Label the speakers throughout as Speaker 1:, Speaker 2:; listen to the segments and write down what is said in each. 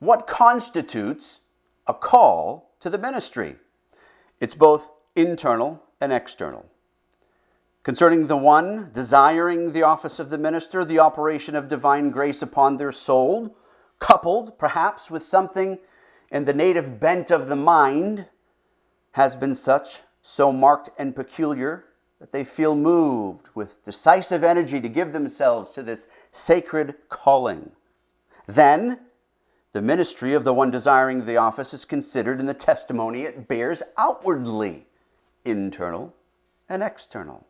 Speaker 1: what constitutes a call to the ministry? It's both internal and external. Concerning the one desiring the office of the minister, the operation of divine grace upon their soul, coupled perhaps with something in the native bent of the mind, has been so marked and peculiar that they feel moved with decisive energy to give themselves to this sacred calling. Then, the ministry of the one desiring the office is considered in the testimony it bears outwardly, internal and external.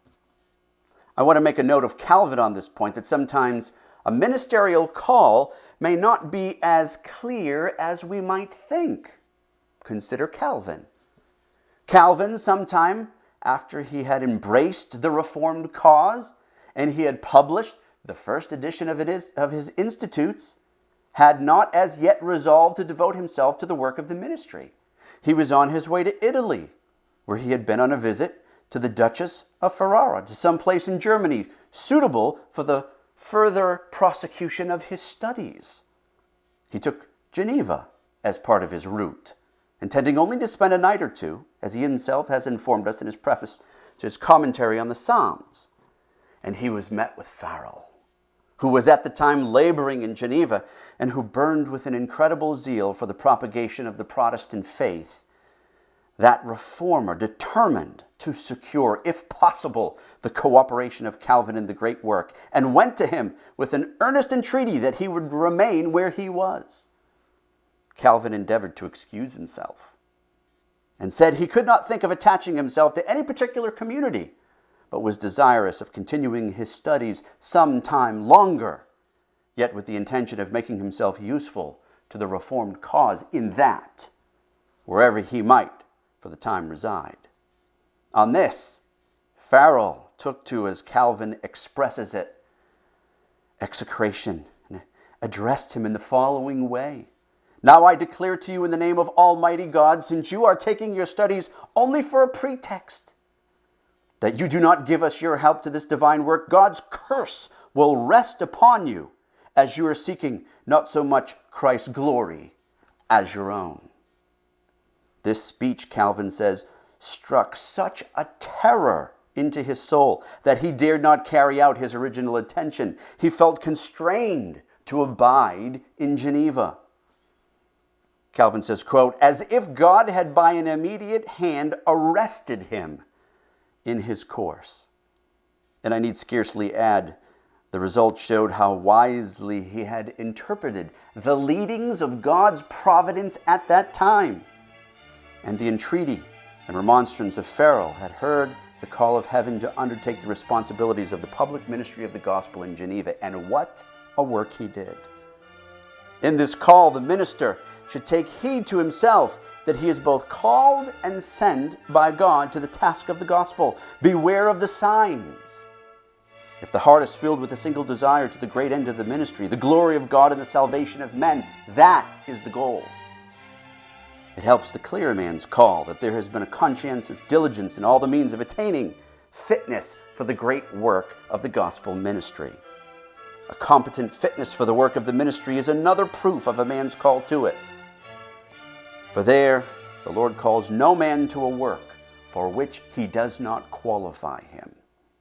Speaker 1: I want to make a note of Calvin on this point, that sometimes a ministerial call may not be as clear as we might think. Consider Calvin. Calvin, sometime after he had embraced the Reformed cause and he had published the first edition of his Institutes, had not as yet resolved to devote himself to the work of the ministry. He was on his way to Italy, where he had been on a visit to the Duchess of Ferrara, to some place in Germany suitable for the further prosecution of his studies. He took Geneva as part of his route, intending only to spend a night or two, as he himself has informed us in his preface to his commentary on the Psalms. And he was met with Farel, who was at the time laboring in Geneva and who burned with an incredible zeal for the propagation of the Protestant faith. That reformer determined to secure, if possible, the cooperation of Calvin in the great work, and went to him with an earnest entreaty that he would remain where he was. Calvin endeavored to excuse himself and said he could not think of attaching himself to any particular community, but was desirous of continuing his studies some time longer, yet with the intention of making himself useful to the Reformed cause in that, wherever he might for the time reside. On this, Farel took to, as Calvin expresses it, execration, and addressed him in the following way: "Now I declare to you in the name of Almighty God, since you are taking your studies only for a pretext, that you do not give us your help to this divine work, God's curse will rest upon you, as you are seeking not so much Christ's glory as your own." This speech, Calvin says, struck such a terror into his soul that he dared not carry out his original intention. He felt constrained to abide in Geneva. Calvin says, quote, "as if God had by an immediate hand arrested him in his course." And I need scarcely add, the result showed how wisely he had interpreted the leadings of God's providence at that time. And the entreaty and remonstrance of Farel had heard the call of heaven to undertake the responsibilities of the public ministry of the gospel in Geneva. And what a work he did. In this call, the minister should take heed to himself that he is both called and sent by God to the task of the gospel. Beware of the signs. If the heart is filled with a single desire to the great end of the ministry, the glory of God and the salvation of men, that is the goal. It helps to clear a man's call that there has been a conscientious diligence in all the means of attaining fitness for the great work of the gospel ministry. A competent fitness for the work of the ministry is another proof of a man's call to it. For there, the Lord calls no man to a work for which he does not qualify him.